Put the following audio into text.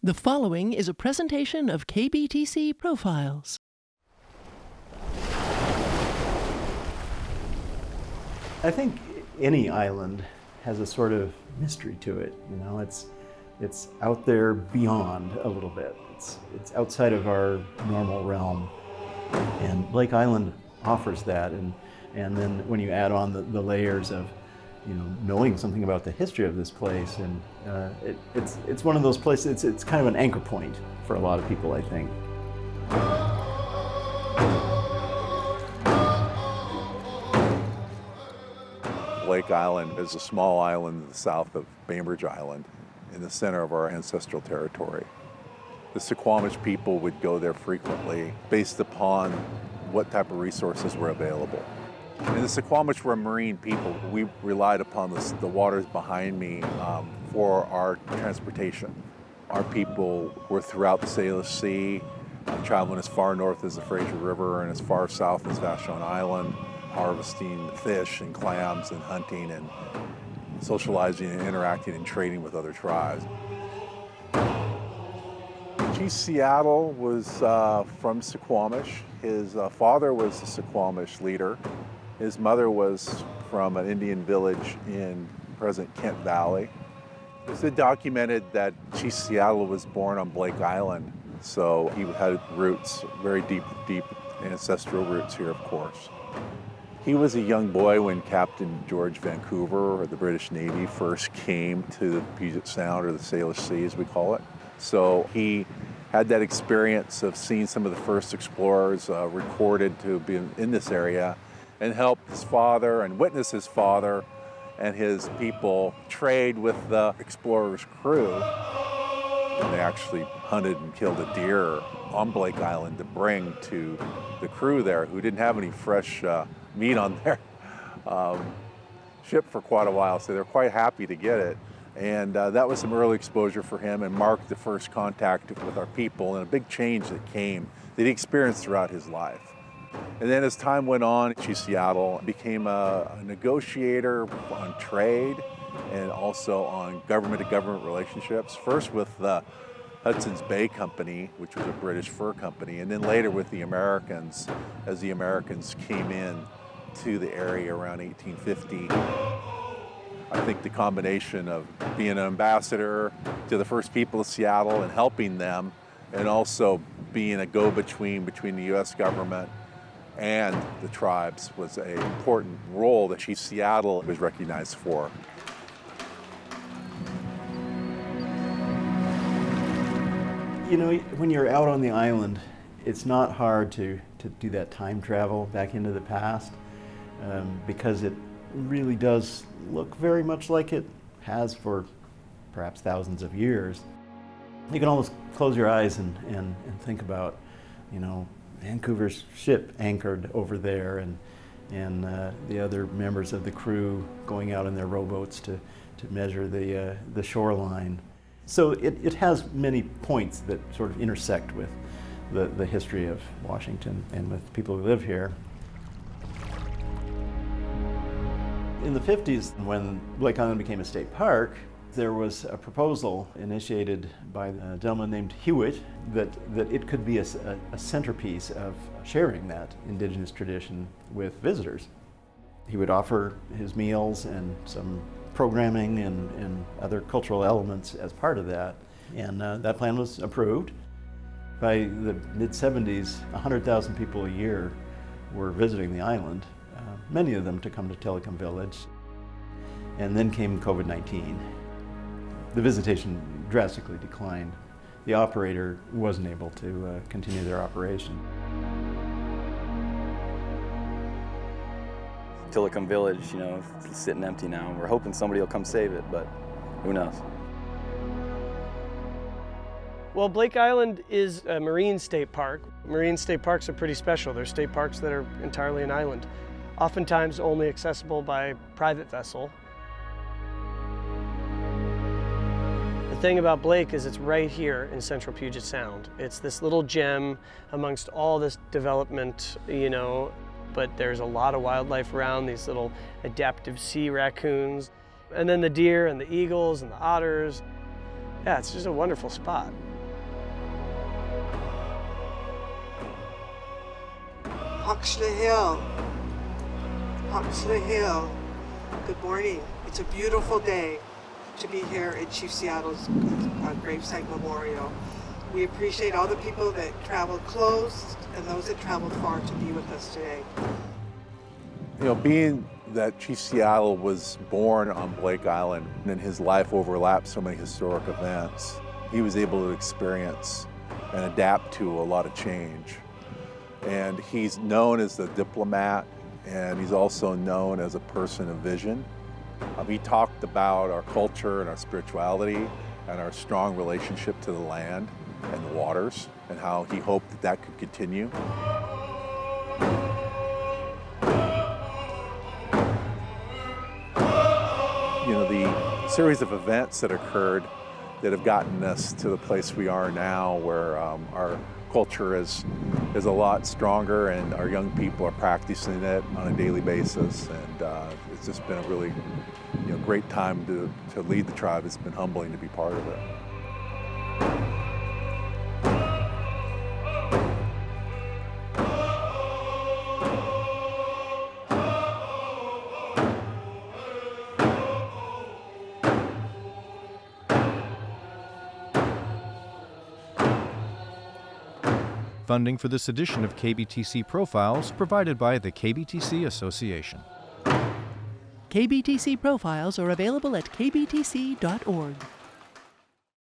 The following is a presentation of KBTC Profiles. I think any island has a sort of mystery to it. You know, it's out there beyond a little bit. It's outside of our normal realm, and Blake Island offers that. And then when you add on the layers of, you know, knowing something about the history of this place, and it's one of those places. It's kind of an anchor point for a lot of people, I think. Blake Island is a small island in the south of Bainbridge Island, in the center of our ancestral territory. The Suquamish people would go there frequently based upon what type of resources were available. And the Suquamish were marine people. We relied upon the waters behind me for our transportation. Our people were throughout the Salish Sea, traveling as far north as the Fraser River and as far south as Vashon Island, harvesting fish and clams and hunting and socializing and interacting and trading with other tribes. Chief Seattle was from Suquamish. His father was a Suquamish leader. His mother was from an Indian village in present Kent Valley. It's been documented that Chief Seattle was born on Blake Island, so he had roots, very deep ancestral roots here, of course. He was a young boy when Captain George Vancouver of the British Navy first came to the Puget Sound, or the Salish Sea as we call it. So he had that experience of seeing some of the first explorers recorded to be in this area, and helped his father and witness his father and his people trade with the explorers' crew. And they actually hunted and killed a deer on Blake Island to bring to the crew there, who didn't have any fresh meat on their ship for quite a while, so they're quite happy to get it. And that was some early exposure for him and marked the first contact with our people, and a big change that came that he experienced throughout his life. And then as time went on, Chief Seattle became a negotiator on trade and also on government-to-government relationships, first with the Hudson's Bay Company, which was a British fur company, and then later with the Americans, as the Americans came in to the area around 1850. I think the combination of being an ambassador to the first people of Seattle and helping them, and also being a go-between between the U.S. government and the tribes, was an important role that Chief Seattle was recognized for. You know, when you're out on the island, it's not hard to do that time travel back into the past, because it really does look very much like it has for perhaps thousands of years. You can almost close your eyes and think about, you know, Vancouver's ship anchored over there, and the other members of the crew going out in their rowboats to measure the shoreline. So it has many points that sort of intersect with the history of Washington and with people who live here. In the 50s, when Blake Island became a state park, there was a proposal initiated by a gentleman named Hewitt that it could be a centerpiece of sharing that indigenous tradition with visitors. He would offer his meals and some programming and other cultural elements as part of that, and that plan was approved. By the mid-70s, 100,000 people a year were visiting the island, many of them to come to Telecom Village, and then came COVID-19. The visitation drastically declined. The operator wasn't able to continue their operation. Telecom Village, you know, it's sitting empty now. We're hoping somebody will come save it, but who knows? Well, Blake Island is a marine state park. Marine state parks are pretty special. They're state parks that are entirely an island, oftentimes only accessible by private vessel. The thing about Blake is it's right here in central Puget Sound. It's this little gem amongst all this development, you know, but there's a lot of wildlife around, these little adaptive sea raccoons, and then the deer and the eagles and the otters. Yeah, it's just a wonderful spot. Hawks to the hill. Hawks to the hill. Good morning. It's a beautiful day to be here at Chief Seattle's gravesite memorial. We appreciate all the people that traveled close and those that traveled far to be with us today. You know, being that Chief Seattle was born on Blake Island and his life overlapped so many historic events, he was able to experience and adapt to a lot of change. And he's known as a diplomat, and he's also known as a person of vision. He talked about our culture and our spirituality and our strong relationship to the land and the waters, and how he hoped that that could continue. You know, the series of events that occurred that have gotten us to the place we are now, where our culture is a lot stronger and our young people are practicing it on a daily basis, and it's just been a really great time to lead the tribe. It's been humbling to be part of it. Funding for this edition of KBTC Profiles provided by the KBTC Association. KBTC profiles are available at kbtc.org.